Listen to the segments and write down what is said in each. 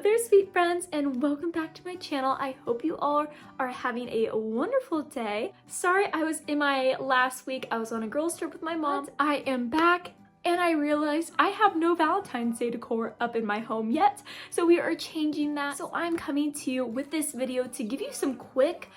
there, sweet friends, and welcome back to my channel. I hope you all are having a wonderful day. Sorry I was in my last week. I was on a girls trip with my mom. I am back and I realized I have no Valentine's Day decor up in my home yet, so we are changing that. So I'm coming to you with this video to give you some quick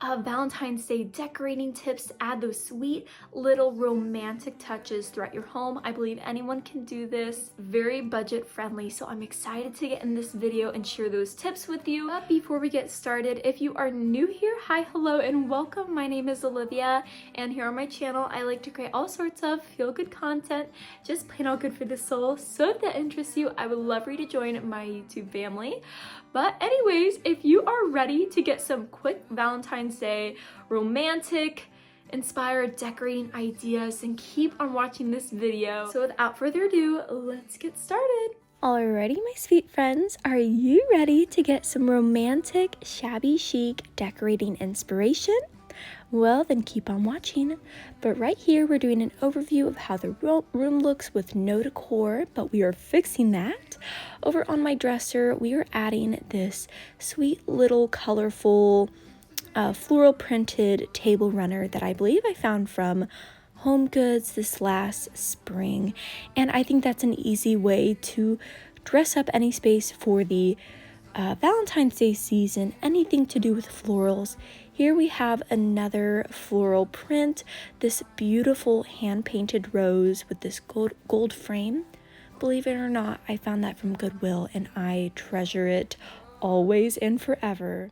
Valentine's Day decorating tips to add those sweet little romantic touches throughout your home. I believe anyone can do this. Very budget friendly, so I'm excited to get in this video and share those tips with you. But before we get started, if you are new here, hi, hello, and welcome. My name is Olivia, and here on my channel, I like to create all sorts of feel-good content, just plain all good for the soul. So if that interests you, I would love for you to join my YouTube family. But anyways, if you are ready to get some quick Valentine's Day romantic inspired decorating ideas, then keep on watching this video. So without further ado, let's get started. Alrighty, my sweet friends, are you ready to get some romantic, shabby chic decorating inspiration? Well, then keep on watching. But right here, we're doing an overview of how the room looks with no decor, but we are fixing that. Over on my dresser, we are adding this sweet little colorful floral printed table runner that I believe I found from Home Goods this last spring. And I think that's an easy way to dress up any space for the Valentine's Day season, anything to do with florals. Here we have another floral print, this beautiful hand-painted rose with this gold frame. Believe it or not, I found that from Goodwill and I treasure it always and forever.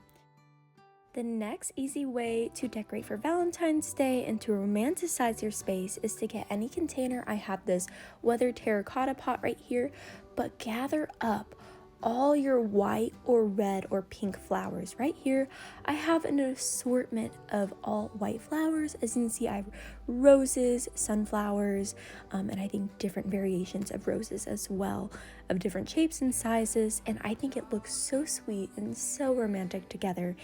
The next easy way to decorate for Valentine's Day and to romanticize your space is to get any container. I have this weathered terracotta pot right here, but gather up all your white or red or pink flowers. Right here I have an assortment of all white flowers. As you can see, I have roses, sunflowers, and I think different variations of roses as well, of different shapes and sizes, and I think it looks so sweet and so romantic together.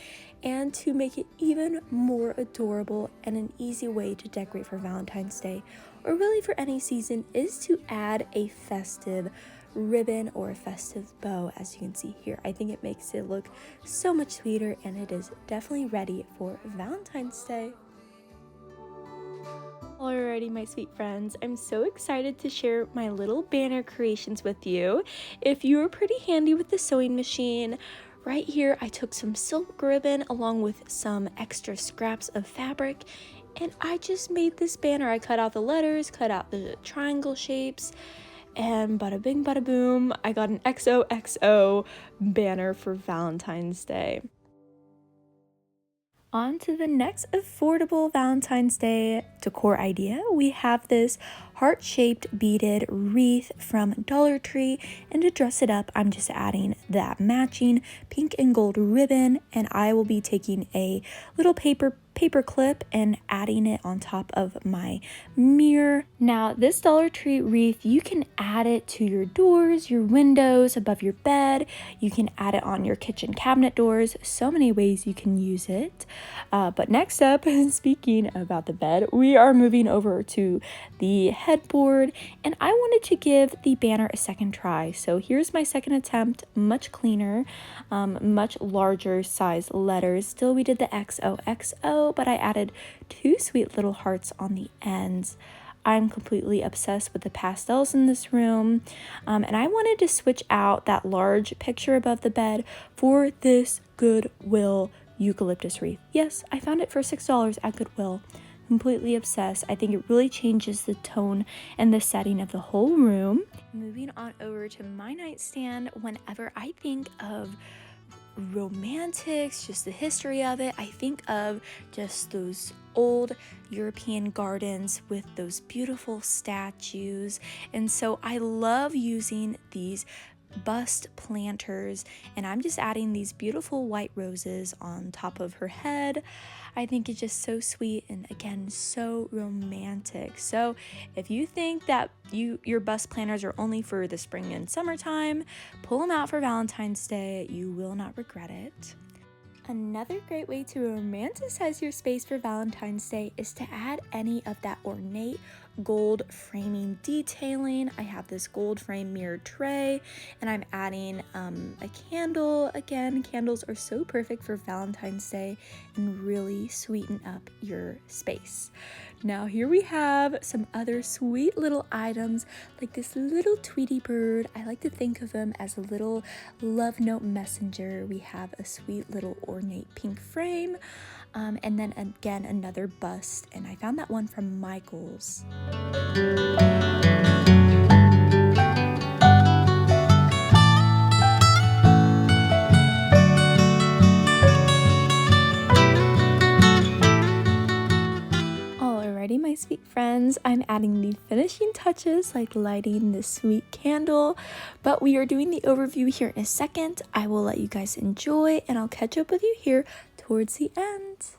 And to make it even more adorable and an easy way to decorate for Valentine's Day, or really for any season, is to add a festive ribbon or a festive bow. As you can see here, I think it makes it look so much sweeter, and it is definitely ready for Valentine's Day. Alrighty, my sweet friends, I'm so excited to share my little banner creations with you. If you are pretty handy with the sewing machine, right here I took some silk ribbon along with some extra scraps of fabric, and I just made this banner. I cut out the letters, cut out the triangle shapes, and bada bing bada boom, I got an XOXO banner for Valentine's Day. On to the next affordable Valentine's Day decor idea. We have this heart-shaped beaded wreath from Dollar Tree, and to dress it up, I'm just adding that matching pink and gold ribbon, and I will be taking a little paper clip and adding it on top of my mirror. Now, this Dollar Tree wreath, you can add it to your doors, your windows, above your bed. You can add it on your kitchen cabinet doors. So many ways you can use it. But next up, speaking about the bed, we are moving over to the headboard, and I wanted to give the banner a second try. So here's my second attempt, much cleaner, much larger size letters. Still, we did the XOXO, but I added two sweet little hearts on the ends. I'm completely obsessed with the pastels in this room, and I wanted to switch out that large picture above the bed for this Goodwill eucalyptus wreath. Yes, I found it for $6 at Goodwill. Completely obsessed. I think it really changes the tone and the setting of the whole room. Moving on over to my nightstand, whenever I think of romantics, just the history of it, I think of just those old European gardens with those beautiful statues, and so I love using these bust planters, and I'm just adding these beautiful white roses on top of her head. I think it's just so sweet and again so romantic. So if you think that your bust planters are only for the spring and summertime, pull them out for Valentine's Day. You will not regret it. Another great way to romanticize your space for Valentine's Day is to add any of that ornate gold framing detailing. I have this gold frame mirror tray, and I'm adding a candle. Again, candles are so perfect for Valentine's Day and really sweeten up your space. Now here we have some other sweet little items, like this little Tweety bird. I like to think of him as a little love note messenger. We have a sweet little ornate pink frame, and then again another bust, and I found that one from Michael's. Alrighty, my sweet friends, I'm adding the finishing touches like lighting this sweet candle, but we are doing the overview here in a second. I will let you guys enjoy, and I'll catch up with you here towards the end.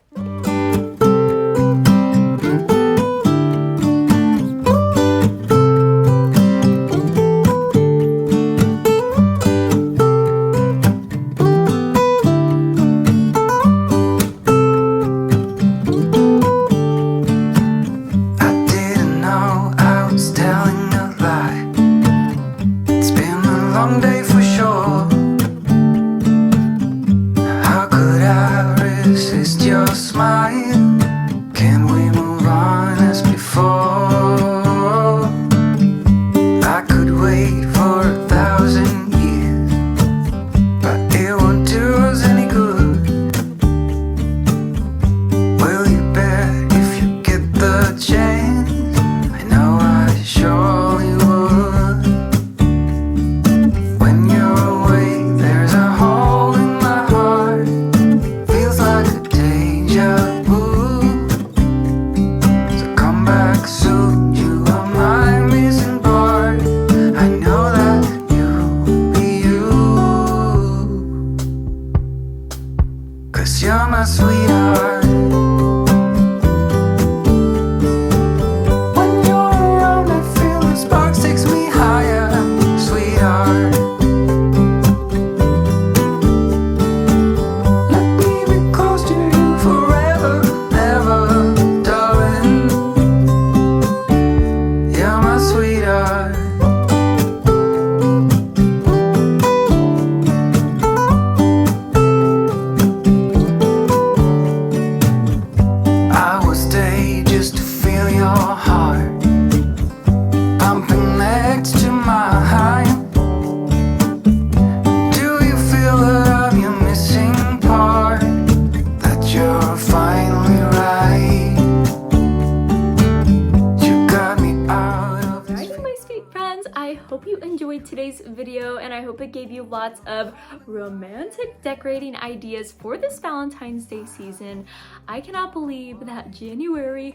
Today's video, and I hope it gave you lots of romantic decorating ideas for this Valentine's Day season. I cannot believe that January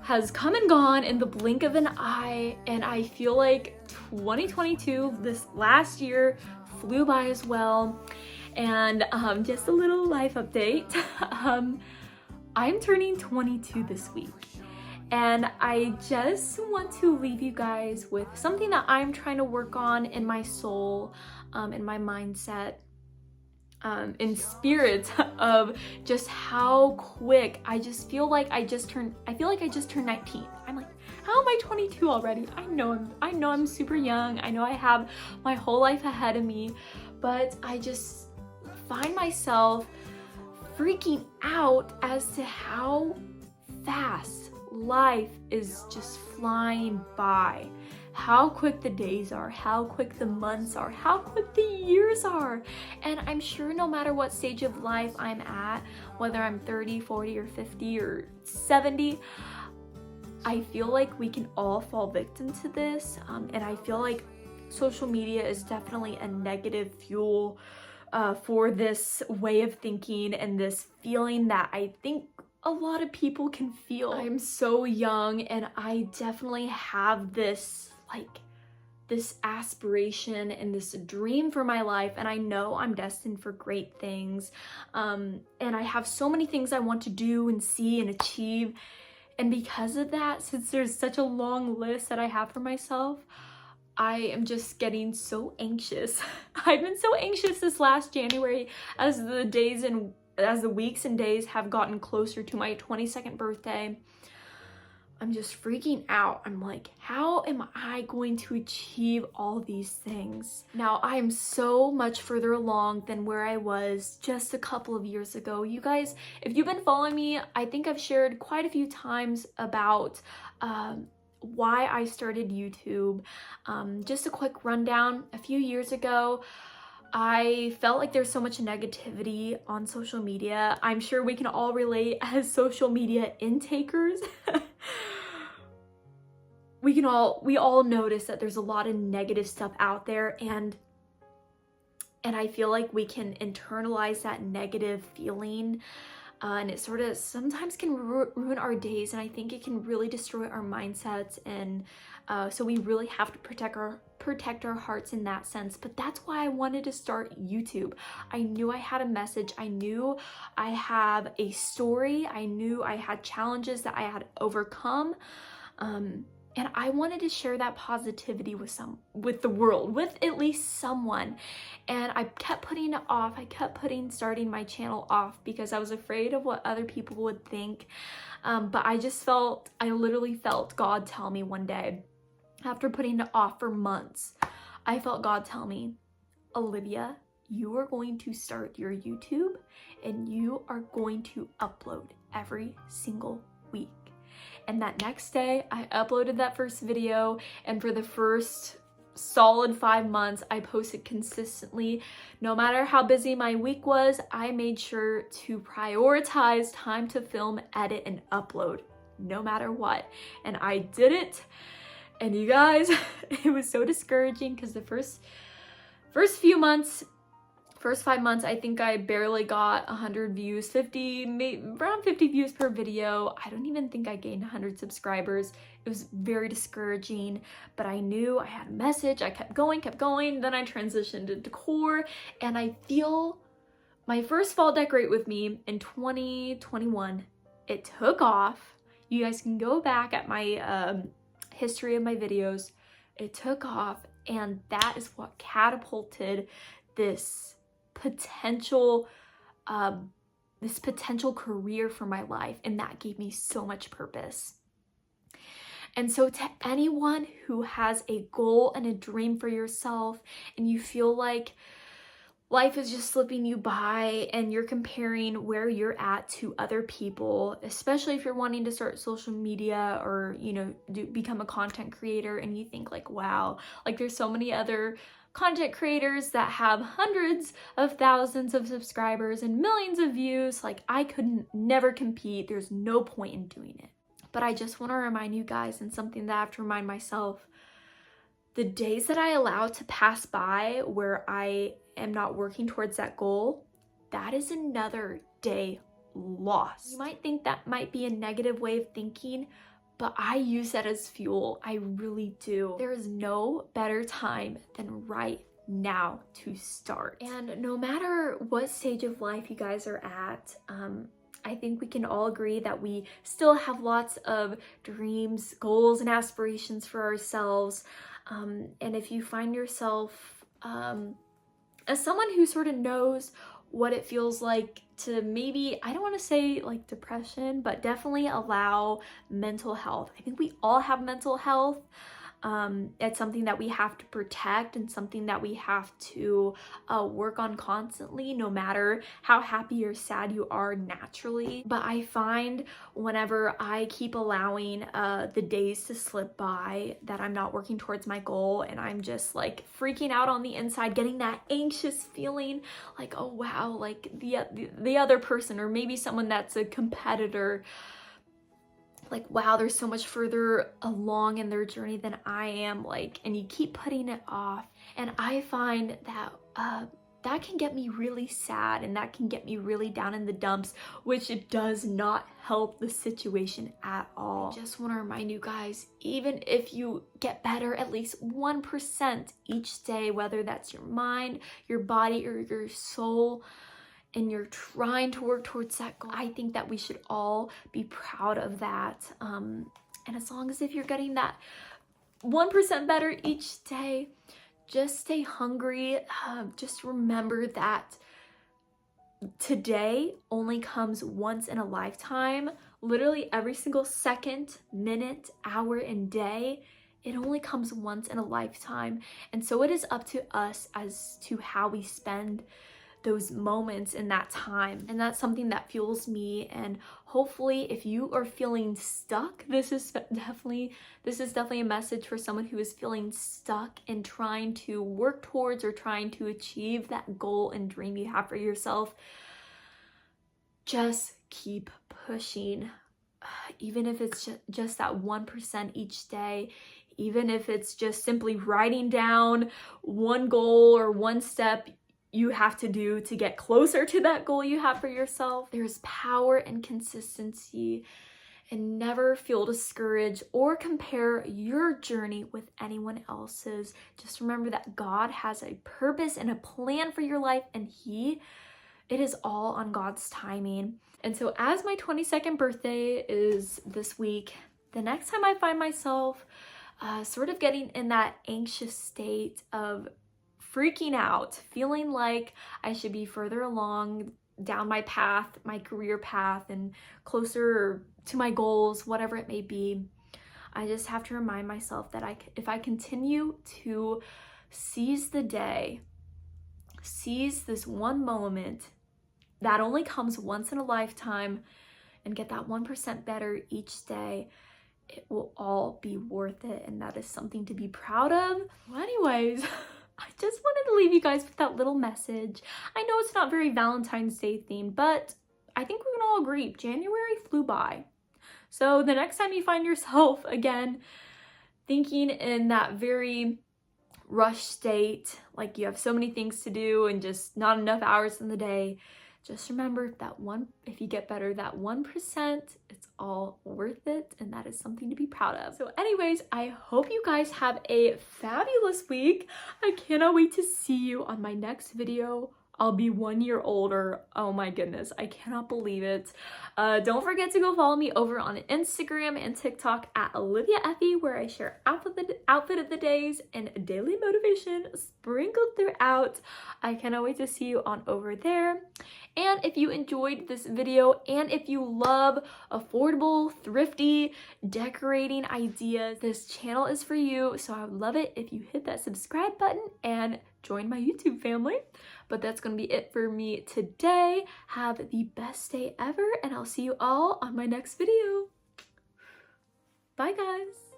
has come and gone in the blink of an eye, and I feel like 2022, this last year, flew by as well. And just a little life update. I'm turning 22 this week. And I just want to leave you guys with something that I'm trying to work on in my soul, in my mindset, in spirit of just how quick I just feel like I feel like I just turned 19. I'm like, how am I 22 already? I know I'm super young. I know I have my whole life ahead of me, but I just find myself freaking out as to how fast life is just flying by. How quick the days are, how quick the months are, how quick the years are. And I'm sure no matter what stage of life I'm at, whether I'm 30, 40, or 50, or 70, I feel like we can all fall victim to this. And I feel like social media is definitely a negative fuel for this way of thinking and this feeling that I think a lot of people can feel. I'm so young, and I definitely have this this aspiration and this dream for my life, and I know I'm destined for great things, and I have so many things I want to do and see and achieve. And because of that, since there's such a long list that I have for myself, I am just getting so anxious. I've been so anxious this last January as the weeks and days have gotten closer to my 22nd birthday. I'm just freaking out. I'm like, how am I going to achieve all these things? Now, I am so much further along than where I was just a couple of years ago. You guys, if you've been following me, I think I've shared quite a few times about why I started YouTube. Just a quick rundown. A few years ago, I felt like there's so much negativity on social media. I'm sure we can all relate as social media intakers. We all notice that there's a lot of negative stuff out there, and I feel like we can internalize that negative feeling, and it sort of sometimes can ruin our days, and I think it can really destroy our mindsets, and so we really have to protect our hearts in that sense. But that's why I wanted to start YouTube. I knew I had a message. I knew I have a story. I knew I had challenges that I had overcome. And I wanted to share that positivity with the world, with at least someone. And I kept putting it off. I kept starting my channel off because I was afraid of what other people would think. But I literally felt God tell me one day, after putting it off for months, I felt God tell me, Olivia, you are going to start your YouTube and you are going to upload every single week. And that next day, I uploaded that first video, and for the first solid 5 months, I posted consistently. No matter how busy my week was, I made sure to prioritize time to film, edit, and upload, no matter what. And I did it. And you guys, it was so discouraging because the first 5 months, I think I barely got 100 views, around 50 views per video. I don't even think I gained 100 subscribers. It was very discouraging, but I knew I had a message. I kept going. Then I transitioned to decor, and I feel my first fall decorate with me in 2021, it took off. You guys can go back at my history of my videos. It took off, and that is what catapulted this potential career for my life, and that gave me so much purpose. And so to anyone who has a goal and a dream for yourself, and you feel like life is just slipping you by and you're comparing where you're at to other people, especially if you're wanting to start social media or, you know, become a content creator, and you think like, wow, like there's so many other content creators that have hundreds of thousands of subscribers and millions of views, like I could never compete. There's no point in doing it. But I just want to remind you guys, and something that I have to remind myself, the days that I allow to pass by where I am not working towards that goal, that is another day lost. You might think that might be a negative way of thinking, but I use that as fuel. I really do. There is no better time than right now to start. And no matter what stage of life you guys are at, I think we can all agree that we still have lots of dreams, goals, and aspirations for ourselves. And if you find yourself as someone who sort of knows what it feels like to maybe, I don't want to say like depression, but definitely allow mental health. I think we all have mental health. It's something that we have to protect and something that we have to work on constantly, no matter how happy or sad you are naturally. But I find whenever I keep allowing the days to slip by that I'm not working towards my goal, and I'm just like freaking out on the inside, getting that anxious feeling like, oh wow, like the other person, or maybe someone that's a competitor, like, wow, they're so much further along in their journey than I am, like, and you keep putting it off. And I find that that can get me really sad, and that can get me really down in the dumps, which it does not help the situation at all. I just want to remind you guys, even if you get better at least 1% each day, whether that's your mind, your body, or your soul, and you're trying to work towards that goal, I think that we should all be proud of that. And as long as if you're getting that 1% better each day, just stay hungry. Just remember that today only comes once in a lifetime. Literally every single second, minute, hour, and day, it only comes once in a lifetime. And so it is up to us as to how we spend those moments in that time. And that's something that fuels me. And hopefully if you are feeling stuck, this is definitely a message for someone who is feeling stuck and trying to work towards or trying to achieve that goal and dream you have for yourself. Just keep pushing. Even if it's just that 1% each day, even if it's just simply writing down one goal or one step you have to do to get closer to that goal you have for yourself. There's power in consistency, and never feel discouraged or compare your journey with anyone else's. Just remember that God has a purpose and a plan for your life, and it is all on God's timing. And so as my 22nd birthday is this week, the next time I find myself sort of getting in that anxious state of freaking out, feeling like I should be further along down my path, my career path, and closer to my goals, whatever it may be, I just have to remind myself that if I continue to seize the day, seize this one moment that only comes once in a lifetime, and get that 1% better each day, it will all be worth it. And that is something to be proud of. Well, anyways, I just wanted to leave you guys with that little message. I know it's not very Valentine's Day themed, but I think we can all agree January flew by. So the next time you find yourself again thinking in that very rushed state, like you have so many things to do and just not enough hours in the day, just remember that if you get better, that 1%, it's all worth it, and that is something to be proud of. So anyways, I hope you guys have a fabulous week. I cannot wait to see you on my next video. I'll be 1 year older. Oh my goodness, I cannot believe it. Don't forget to go follow me over on Instagram and TikTok at Olivia Effie, where I share outfit of the days and daily motivation sprinkled throughout. I cannot wait to see you on over there. And if you enjoyed this video, and if you love affordable, thrifty decorating ideas, this channel is for you. So I would love it if you hit that subscribe button and join my YouTube family. But that's going to be it for me today. Have the best day ever, and I'll see you all on my next video. Bye, guys.